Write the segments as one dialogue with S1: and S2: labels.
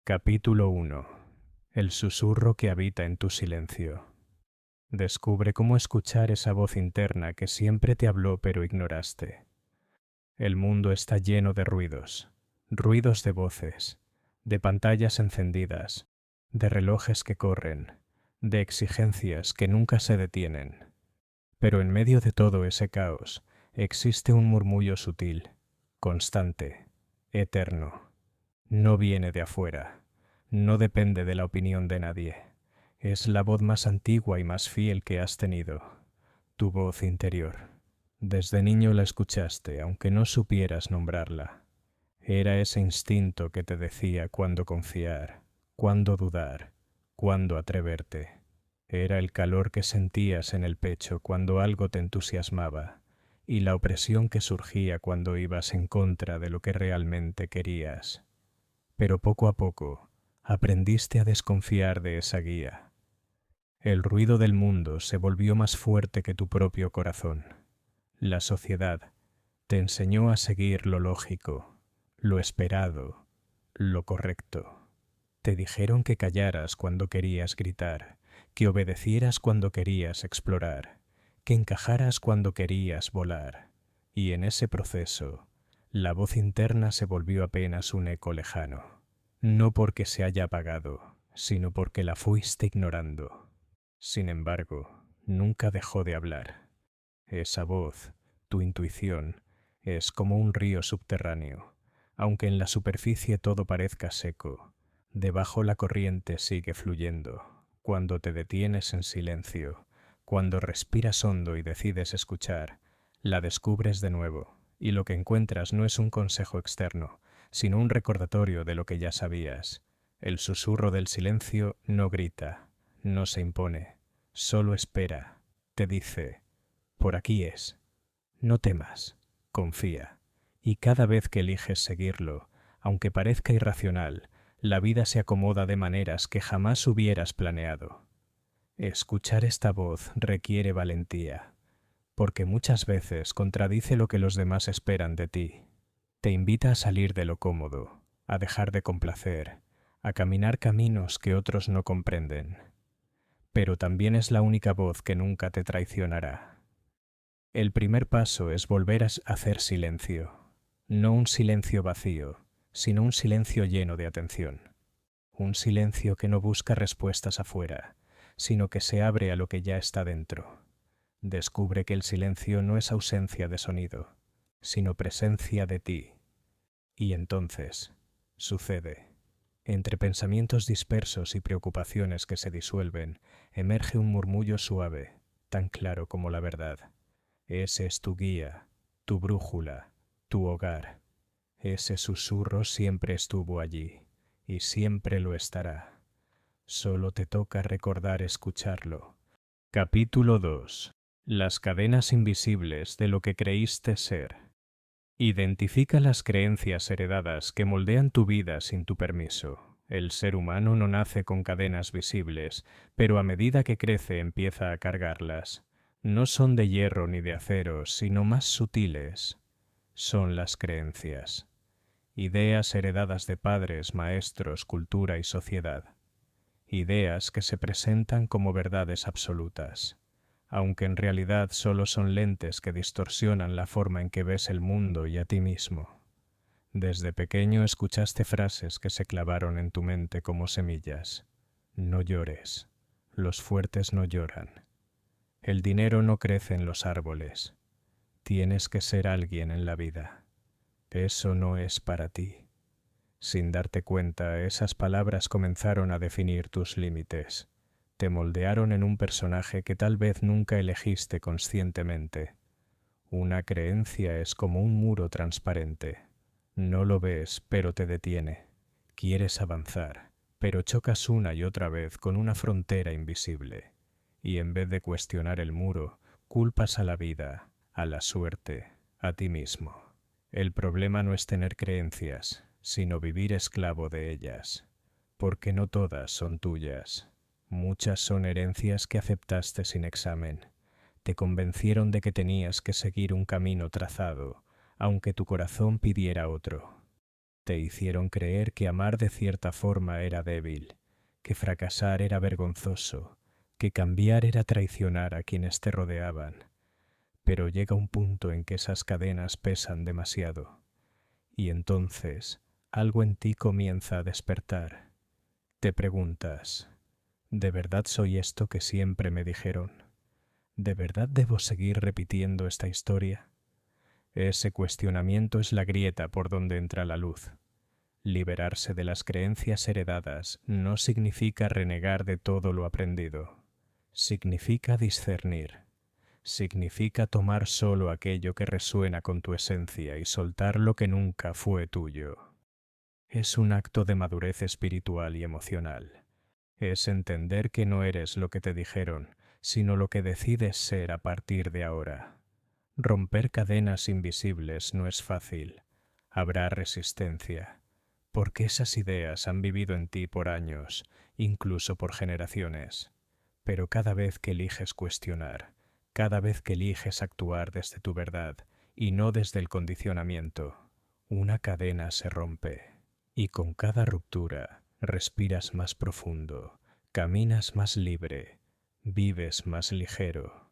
S1: Capítulo 1. El susurro que habita en tu silencio. Descubre cómo escuchar esa voz interna que siempre te habló pero ignoraste. El mundo está lleno de ruidos, ruidos de voces, de pantallas encendidas, de relojes que corren, de exigencias que nunca se detienen. Pero en medio de todo ese caos existe un murmullo sutil, constante, eterno. No viene de afuera, no depende de la opinión de nadie. Es la voz más antigua y más fiel que has tenido, tu voz interior. Desde niño la escuchaste, aunque no supieras nombrarla. Era ese instinto que te decía cuándo confiar, cuándo dudar, cuándo atreverte. Era el calor que sentías en el pecho cuando algo te entusiasmaba y la opresión que surgía cuando ibas en contra de lo que realmente querías. Pero poco a poco aprendiste a desconfiar de esa guía. El ruido del mundo se volvió más fuerte que tu propio corazón. La sociedad te enseñó a seguir lo lógico, lo esperado, lo correcto. Te dijeron que callaras cuando querías gritar, que obedecieras cuando querías explorar, que encajaras cuando querías volar. Y en ese proceso, la voz interna se volvió apenas un eco lejano. No porque se haya apagado, sino porque la fuiste ignorando. Sin embargo, nunca dejó de hablar. Esa voz, tu intuición, es como un río subterráneo. Aunque en la superficie todo parezca seco, debajo la corriente sigue fluyendo. Cuando te detienes en silencio, cuando respiras hondo y decides escuchar, la descubres de nuevo, y lo que encuentras no es un consejo externo, sino un recordatorio de lo que ya sabías. El susurro del silencio no grita, no se impone, solo espera, te dice, por aquí es. No temas, confía, y cada vez que eliges seguirlo, aunque parezca irracional, la vida se acomoda de maneras que jamás hubieras planeado. Escuchar esta voz requiere valentía, porque muchas veces contradice lo que los demás esperan de ti. Te invita a salir de lo cómodo, a dejar de complacer, a caminar caminos que otros no comprenden. Pero también es la única voz que nunca te traicionará. El primer paso es volver a hacer silencio, no un silencio vacío, sino un silencio lleno de atención. Un silencio que no busca respuestas afuera, sino que se abre a lo que ya está dentro. Descubre que el silencio no es ausencia de sonido, sino presencia de ti. Y entonces, sucede. Entre pensamientos dispersos y preocupaciones que se disuelven, emerge un murmullo suave, tan claro como la verdad. Ese es tu guía, tu brújula, tu hogar. Ese susurro siempre estuvo allí, y siempre lo estará. Solo te toca recordar escucharlo. Capítulo 2. Las cadenas invisibles de lo que creíste ser. Identifica las creencias heredadas que moldean tu vida sin tu permiso. El ser humano no nace con cadenas visibles, pero a medida que crece empieza a cargarlas. No son de hierro ni de acero, sino más sutiles. Son las creencias. Ideas heredadas de padres, maestros, cultura y sociedad. Ideas que se presentan como verdades absolutas, aunque en realidad solo son lentes que distorsionan la forma en que ves el mundo y a ti mismo. Desde pequeño escuchaste frases que se clavaron en tu mente como semillas. No llores. Los fuertes no lloran. El dinero no crece en los árboles. Tienes que ser alguien en la vida. Eso no es para ti. Sin darte cuenta, esas palabras comenzaron a definir tus límites. Te moldearon en un personaje que tal vez nunca elegiste conscientemente. Una creencia es como un muro transparente. No lo ves, pero te detiene. Quieres avanzar, pero chocas una y otra vez con una frontera invisible. Y en vez de cuestionar el muro, culpas a la vida, a la suerte, a ti mismo. El problema no es tener creencias, sino vivir esclavo de ellas, porque no todas son tuyas. Muchas son herencias que aceptaste sin examen. Te convencieron de que tenías que seguir un camino trazado, aunque tu corazón pidiera otro. Te hicieron creer que amar de cierta forma era débil, que fracasar era vergonzoso, que cambiar era traicionar a quienes te rodeaban. Pero llega un punto en que esas cadenas pesan demasiado, y entonces algo en ti comienza a despertar. Te preguntas, ¿de verdad soy esto que siempre me dijeron? ¿De verdad debo seguir repitiendo esta historia? Ese cuestionamiento es la grieta por donde entra la luz. Liberarse de las creencias heredadas no significa renegar de todo lo aprendido. Significa discernir. Significa tomar solo aquello que resuena con tu esencia y soltar lo que nunca fue tuyo. Es un acto de madurez espiritual y emocional. Es entender que no eres lo que te dijeron, sino lo que decides ser a partir de ahora. Romper cadenas invisibles no es fácil. Habrá resistencia, porque esas ideas han vivido en ti por años, incluso por generaciones. Pero cada vez que eliges cuestionar, cada vez que eliges actuar desde tu verdad y no desde el condicionamiento, una cadena se rompe. Y con cada ruptura, respiras más profundo, caminas más libre, vives más ligero.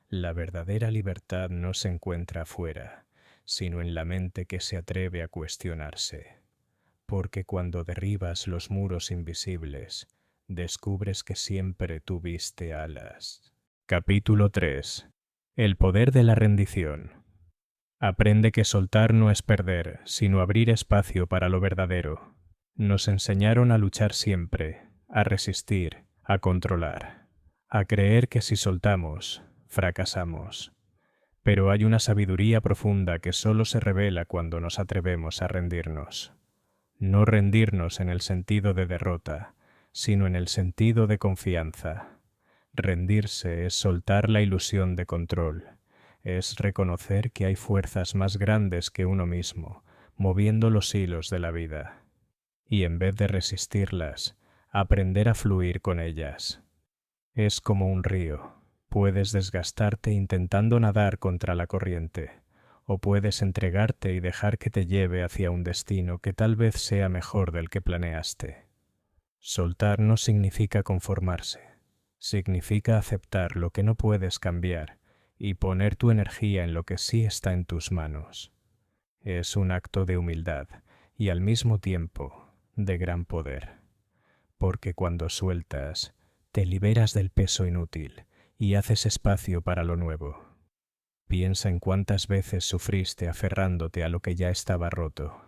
S1: La verdadera libertad no se encuentra afuera, sino en la mente que se atreve a cuestionarse. Porque cuando derribas los muros invisibles, descubres que siempre tuviste alas. Capítulo 3. El poder de la rendición. Aprende que soltar no es perder, sino abrir espacio para lo verdadero. Nos enseñaron a luchar siempre, a resistir, a controlar, a creer que si soltamos, fracasamos. Pero hay una sabiduría profunda que solo se revela cuando nos atrevemos a rendirnos. No rendirnos en el sentido de derrota, sino en el sentido de confianza. Rendirse es soltar la ilusión de control. Es reconocer que hay fuerzas más grandes que uno mismo, moviendo los hilos de la vida. Y en vez de resistirlas, aprender a fluir con ellas. Es como un río. Puedes desgastarte intentando nadar contra la corriente, o puedes entregarte y dejar que te lleve hacia un destino que tal vez sea mejor del que planeaste. Soltar no significa conformarse. Significa aceptar lo que no puedes cambiar y poner tu energía en lo que sí está en tus manos. Es un acto de humildad y al mismo tiempo de gran poder, porque cuando sueltas, te liberas del peso inútil y haces espacio para lo nuevo. Piensa en cuántas veces sufriste aferrándote a lo que ya estaba roto,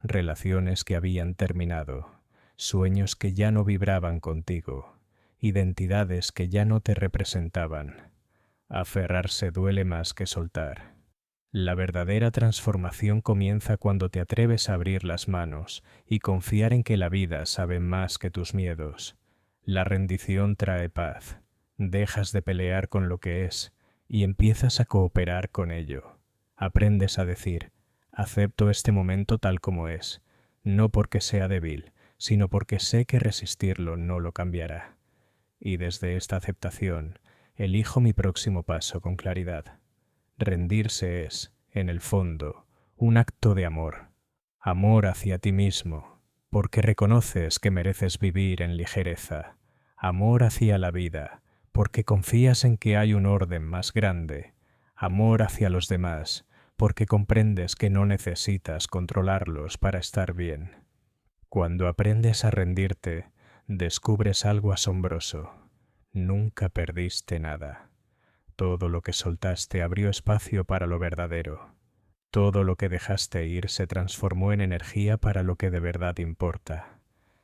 S1: relaciones que habían terminado, sueños que ya no vibraban contigo, identidades que ya no te representaban. Aferrarse duele más que soltar. La verdadera transformación comienza cuando te atreves a abrir las manos y confiar en que la vida sabe más que tus miedos. La rendición trae paz. Dejas de pelear con lo que es y empiezas a cooperar con ello. Aprendes a decir, acepto este momento tal como es, no porque sea débil, sino porque sé que resistirlo no lo cambiará. Y desde esta aceptación, elijo mi próximo paso con claridad. Rendirse es, en el fondo, un acto de amor. Amor hacia ti mismo, porque reconoces que mereces vivir en ligereza. Amor hacia la vida, porque confías en que hay un orden más grande. Amor hacia los demás, porque comprendes que no necesitas controlarlos para estar bien. Cuando aprendes a rendirte, descubres algo asombroso. Nunca perdiste nada. Todo lo que soltaste abrió espacio para lo verdadero. Todo lo que dejaste ir se transformó en energía para lo que de verdad importa.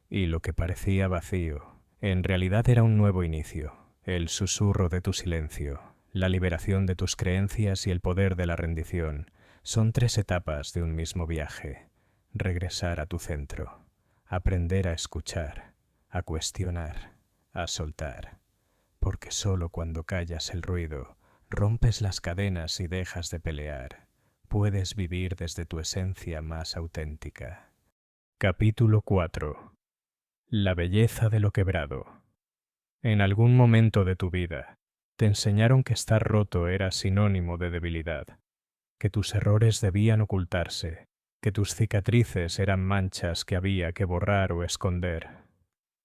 S1: Y lo que parecía vacío, en realidad era un nuevo inicio, el susurro de tu silencio, la liberación de tus creencias y el poder de la rendición. Son 3 etapas de un mismo viaje. Regresar a tu centro, aprender a escuchar, a cuestionar, a soltar. Porque solo cuando callas el ruido, rompes las cadenas y dejas de pelear, puedes vivir desde tu esencia más auténtica. Capítulo 4. La belleza de lo quebrado. En algún momento de tu vida, te enseñaron que estar roto era sinónimo de debilidad, que tus errores debían ocultarse, que tus cicatrices eran manchas que había que borrar o esconder.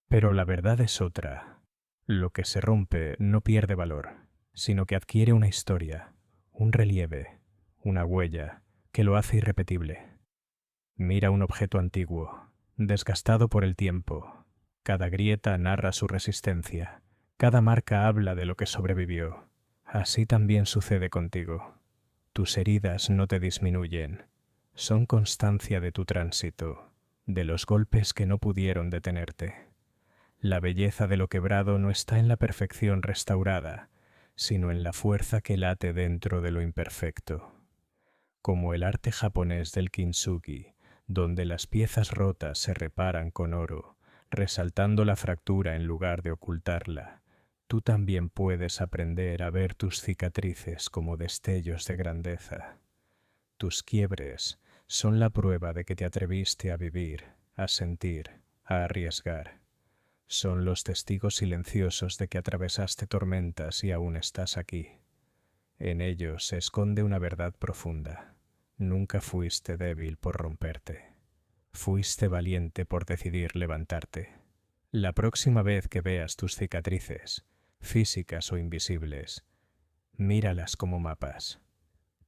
S1: Pero la verdad es otra. Lo que se rompe no pierde valor, sino que adquiere una historia, un relieve, una huella, que lo hace irrepetible. Mira un objeto antiguo, desgastado por el tiempo. Cada grieta narra su resistencia, cada marca habla de lo que sobrevivió. Así también sucede contigo. Tus heridas no te disminuyen, son constancia de tu tránsito, de los golpes que no pudieron detenerte. La belleza de lo quebrado no está en la perfección restaurada, sino en la fuerza que late dentro de lo imperfecto. Como el arte japonés del kintsugi, donde las piezas rotas se reparan con oro, resaltando la fractura en lugar de ocultarla, tú también puedes aprender a ver tus cicatrices como destellos de grandeza. Tus quiebres son la prueba de que te atreviste a vivir, a sentir, a arriesgar. Son los testigos silenciosos de que atravesaste tormentas y aún estás aquí. En ellos se esconde una verdad profunda. Nunca fuiste débil por romperte. Fuiste valiente por decidir levantarte. La próxima vez que veas tus cicatrices, físicas o invisibles, míralas como mapas.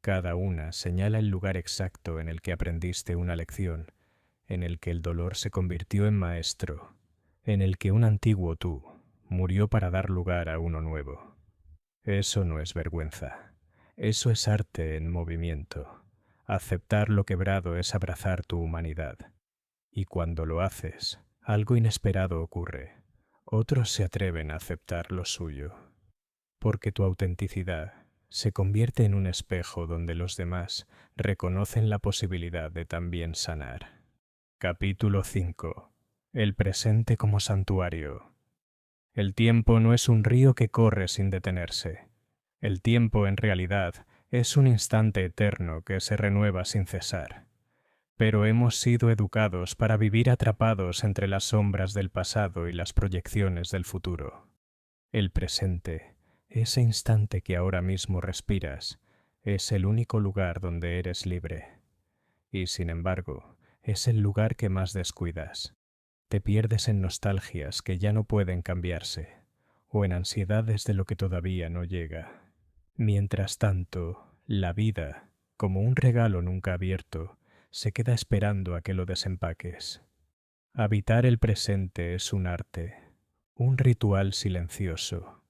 S1: Cada una señala el lugar exacto en el que aprendiste una lección, en el que el dolor se convirtió en maestro, en el que un antiguo tú murió para dar lugar a uno nuevo. Eso no es vergüenza, eso es arte en movimiento. Aceptar lo quebrado es abrazar tu humanidad. Y cuando lo haces, algo inesperado ocurre. Otros se atreven a aceptar lo suyo. Porque tu autenticidad se convierte en un espejo donde los demás reconocen la posibilidad de también sanar. Capítulo 5. El presente como santuario. El tiempo no es un río que corre sin detenerse. El tiempo, en realidad, es un instante eterno que se renueva sin cesar. Pero hemos sido educados para vivir atrapados entre las sombras del pasado y las proyecciones del futuro. El presente, ese instante que ahora mismo respiras, es el único lugar donde eres libre. Y sin embargo, es el lugar que más descuidas. Te pierdes en nostalgias que ya no pueden cambiarse, o en ansiedades de lo que todavía no llega. Mientras tanto, la vida, como un regalo nunca abierto, se queda esperando a que lo desempaques. Habitar el presente es un arte, un ritual silencioso.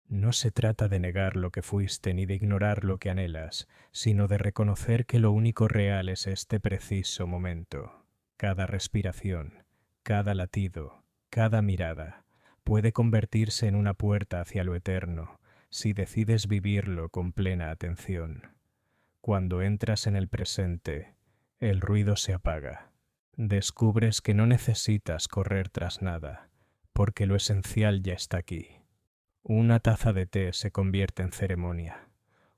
S1: No se trata de negar lo que fuiste ni de ignorar lo que anhelas, sino de reconocer que lo único real es este preciso momento. Cada respiración, cada latido, cada mirada, puede convertirse en una puerta hacia lo eterno, si decides vivirlo con plena atención. Cuando entras en el presente, el ruido se apaga. Descubres que no necesitas correr tras nada, porque lo esencial ya está aquí. Una taza de té se convierte en ceremonia.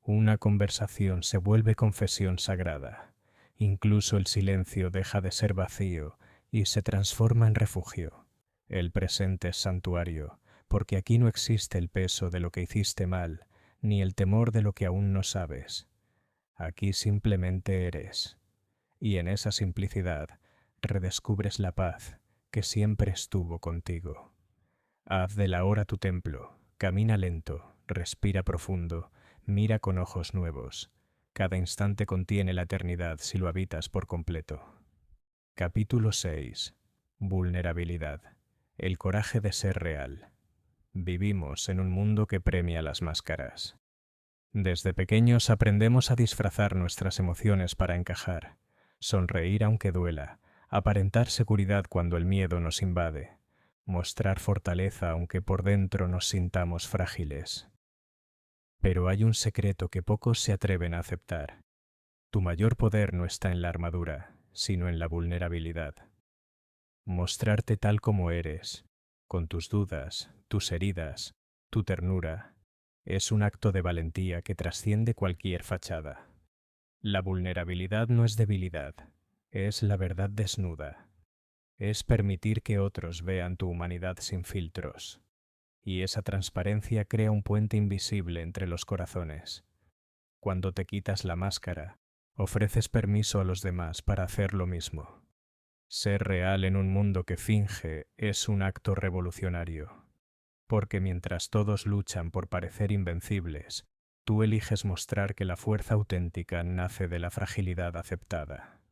S1: Una conversación se vuelve confesión sagrada. Incluso el silencio deja de ser vacío y se transforma en refugio. El presente es santuario, porque aquí no existe el peso de lo que hiciste mal, ni el temor de lo que aún no sabes. Aquí simplemente eres. Y en esa simplicidad redescubres la paz que siempre estuvo contigo. Haz de la hora tu templo, camina lento, respira profundo, mira con ojos nuevos. Cada instante contiene la eternidad si lo habitas por completo. Capítulo 6. Vulnerabilidad. El coraje de ser real. Vivimos en un mundo que premia las máscaras. Desde pequeños aprendemos a disfrazar nuestras emociones para encajar, sonreír aunque duela, aparentar seguridad cuando el miedo nos invade, mostrar fortaleza aunque por dentro nos sintamos frágiles. Pero hay un secreto que pocos se atreven a aceptar. Tu mayor poder no está en la armadura, sino en la vulnerabilidad. Mostrarte tal como eres, con tus dudas, tus heridas, tu ternura, es un acto de valentía que trasciende cualquier fachada. La vulnerabilidad no es debilidad, es la verdad desnuda. Es permitir que otros vean tu humanidad sin filtros. Y esa transparencia crea un puente invisible entre los corazones. Cuando te quitas la máscara, Ofreces permiso a los demás para hacer lo mismo. Ser real en un mundo que finge es un acto revolucionario, porque mientras todos luchan por parecer invencibles, tú eliges mostrar que la fuerza auténtica nace de la fragilidad aceptada.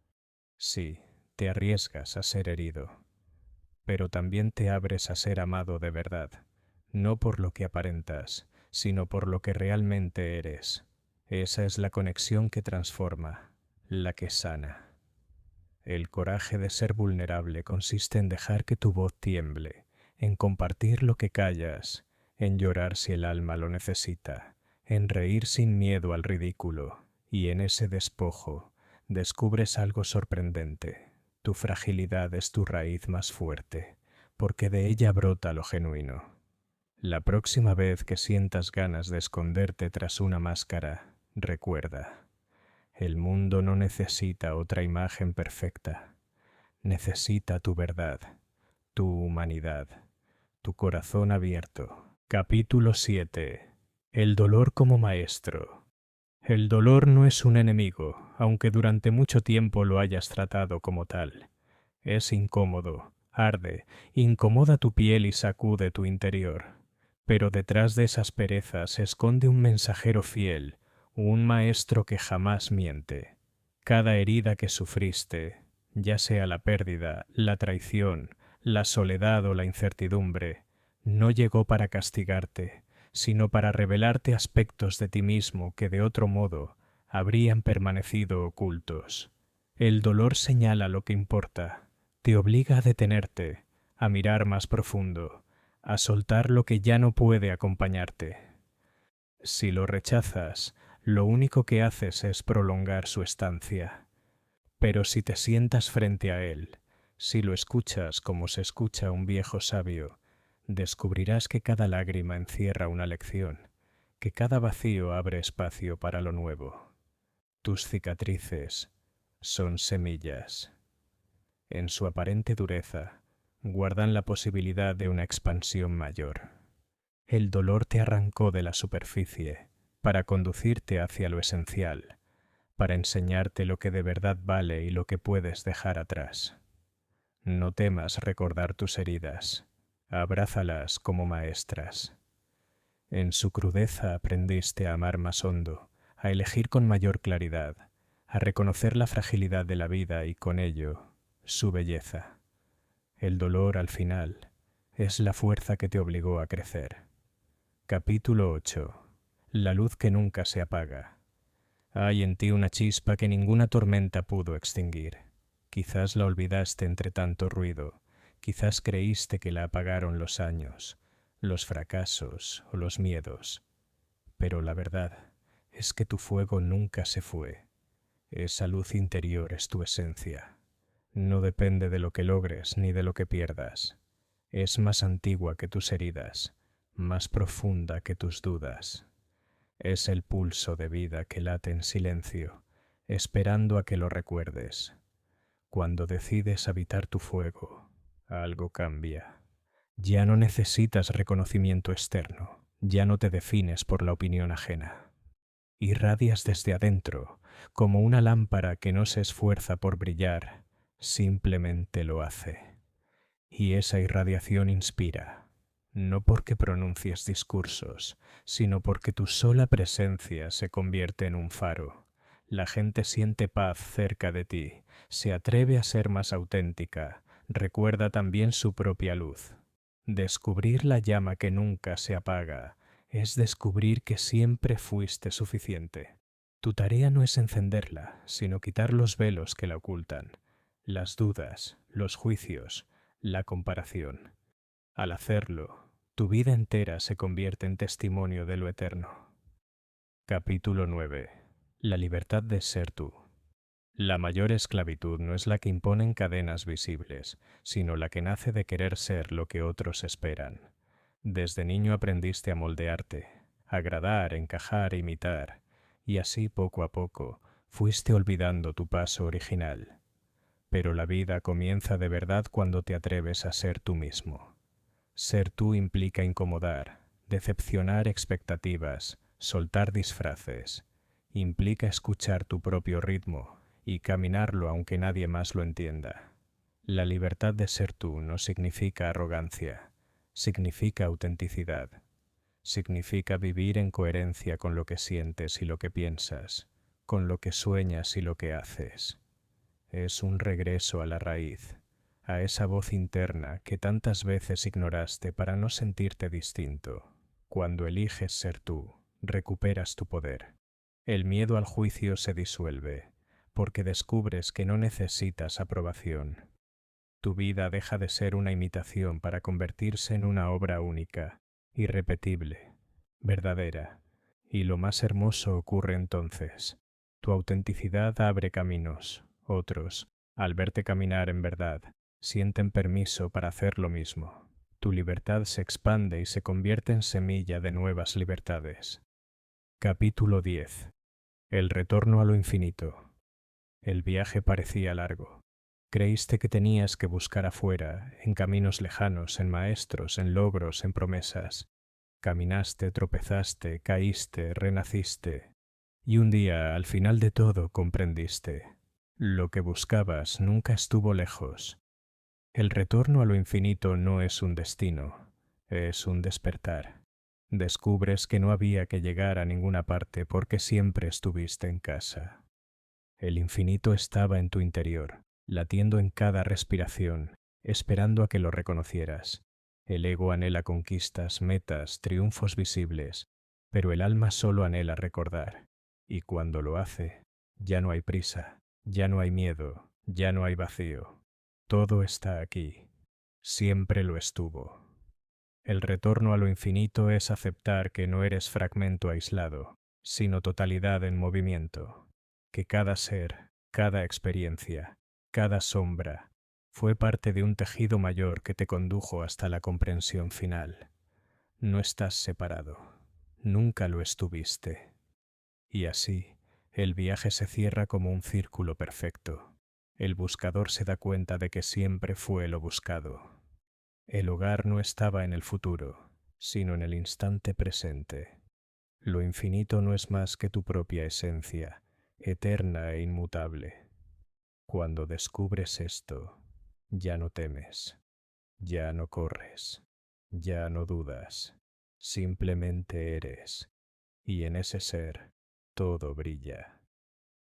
S1: Sí, te arriesgas a ser herido, pero también te abres a ser amado de verdad, no por lo que aparentas, sino por lo que realmente eres. Esa es la conexión que transforma, la que sana. El coraje de ser vulnerable consiste en dejar que tu voz tiemble, en compartir lo que callas, en llorar si el alma lo necesita, en reír sin miedo al ridículo, y en ese despojo descubres algo sorprendente. Tu fragilidad es tu raíz más fuerte, porque de ella brota lo genuino. La próxima vez que sientas ganas de esconderte tras una máscara, recuerda, el mundo no necesita otra imagen perfecta. Necesita tu verdad, tu humanidad, tu corazón abierto. Capítulo 7. El dolor como maestro. El dolor no es un enemigo, aunque durante mucho tiempo lo hayas tratado como tal. Es incómodo, arde, incomoda tu piel y sacude tu interior. Pero detrás de esa aspereza se esconde un mensajero fiel, un maestro que jamás miente. Cada herida que sufriste, ya sea la pérdida, la traición, la soledad o la incertidumbre, no llegó para castigarte, sino para revelarte aspectos de ti mismo que de otro modo habrían permanecido ocultos. El dolor señala lo que importa, te obliga a detenerte, a mirar más profundo, a soltar lo que ya no puede acompañarte. Si lo rechazas, lo único que haces es prolongar su estancia. Pero si te sientas frente a él, si lo escuchas como se escucha a un viejo sabio, descubrirás que cada lágrima encierra una lección, que cada vacío abre espacio para lo nuevo. Tus cicatrices son semillas. En su aparente dureza, guardan la posibilidad de una expansión mayor. El dolor te arrancó de la superficie para conducirte hacia lo esencial, para enseñarte lo que de verdad vale y lo que puedes dejar atrás. No temas recordar tus heridas, abrázalas como maestras. En su crudeza aprendiste a amar más hondo, a elegir con mayor claridad, a reconocer la fragilidad de la vida y con ello su belleza. El dolor, al final, es la fuerza que te obligó a crecer. Capítulo 8. La luz que nunca se apaga. Hay en ti una chispa que ninguna tormenta pudo extinguir. Quizás la olvidaste entre tanto ruido, quizás creíste que la apagaron los años, los fracasos o los miedos. Pero la verdad es que tu fuego nunca se fue. Esa luz interior es tu esencia. No depende de lo que logres ni de lo que pierdas. Es más antigua que tus heridas, más profunda que tus dudas. Es el pulso de vida que late en silencio, esperando a que lo recuerdes. Cuando decides habitar tu fuego, algo cambia. Ya no necesitas reconocimiento externo, ya no te defines por la opinión ajena. Irradias desde adentro, como una lámpara que no se esfuerza por brillar, simplemente lo hace. Y esa irradiación inspira, no porque pronuncies discursos, sino porque tu sola presencia se convierte en un faro. La gente siente paz cerca de ti, se atreve a ser más auténtica, recuerda también su propia luz. Descubrir la llama que nunca se apaga es descubrir que siempre fuiste suficiente. Tu tarea no es encenderla, sino quitar los velos que la ocultan, las dudas, los juicios, la comparación. Al hacerlo, tu vida entera se convierte en testimonio de lo eterno. Capítulo 9. La libertad de ser tú. La mayor esclavitud no es la que imponen cadenas visibles, sino la que nace de querer ser lo que otros esperan. Desde niño aprendiste a moldearte, agradar, encajar, imitar, y así poco a poco fuiste olvidando tu paso original. Pero la vida comienza de verdad cuando te atreves a ser tú mismo. Ser tú implica incomodar, decepcionar expectativas, soltar disfraces, Implica escuchar tu propio ritmo y caminarlo aunque nadie más lo entienda. La libertad de ser tú no significa arrogancia, significa autenticidad. Significa vivir en coherencia con lo que sientes y lo que piensas, con lo que sueñas y lo que haces. Es un regreso a la raíz, a esa voz interna que tantas veces ignoraste para no sentirte distinto. Cuando eliges ser tú, recuperas tu poder. El miedo al juicio se disuelve, porque descubres que no necesitas aprobación. Tu vida deja de ser una imitación para convertirse en una obra única, irrepetible, verdadera. Y lo más hermoso ocurre entonces. Tu autenticidad abre caminos. Otros, al verte caminar en verdad, sienten permiso para hacer lo mismo. Tu libertad se expande y se convierte en semilla de nuevas libertades. Capítulo 10. El retorno a lo infinito. El viaje parecía largo. Creíste que tenías que buscar afuera, en caminos lejanos, en maestros, en logros, en promesas. Caminaste, tropezaste, caíste, renaciste. Y un día, al final de todo, comprendiste. Lo que buscabas nunca estuvo lejos. El retorno a lo infinito no es un destino, es un despertar. Descubres que no había que llegar a ninguna parte porque siempre estuviste en casa. El infinito estaba en tu interior, latiendo en cada respiración, esperando a que lo reconocieras. El ego anhela conquistas, metas, triunfos visibles, pero el alma solo anhela recordar. Y cuando lo hace, ya no hay prisa, ya no hay miedo, ya no hay vacío. Todo está aquí. Siempre lo estuvo. El retorno a lo infinito es aceptar que no eres fragmento aislado, sino totalidad en movimiento. Que cada ser, cada experiencia, cada sombra, fue parte de un tejido mayor que te condujo hasta la comprensión final. No estás separado, nunca lo estuviste. Y así, el viaje se cierra como un círculo perfecto. El buscador se da cuenta de que siempre fue lo buscado. El hogar no estaba en el futuro, sino en el instante presente. Lo infinito no es más que tu propia esencia, eterna e inmutable. Cuando descubres esto, ya no temes, ya no corres, ya no dudas, simplemente eres, y en ese ser todo brilla.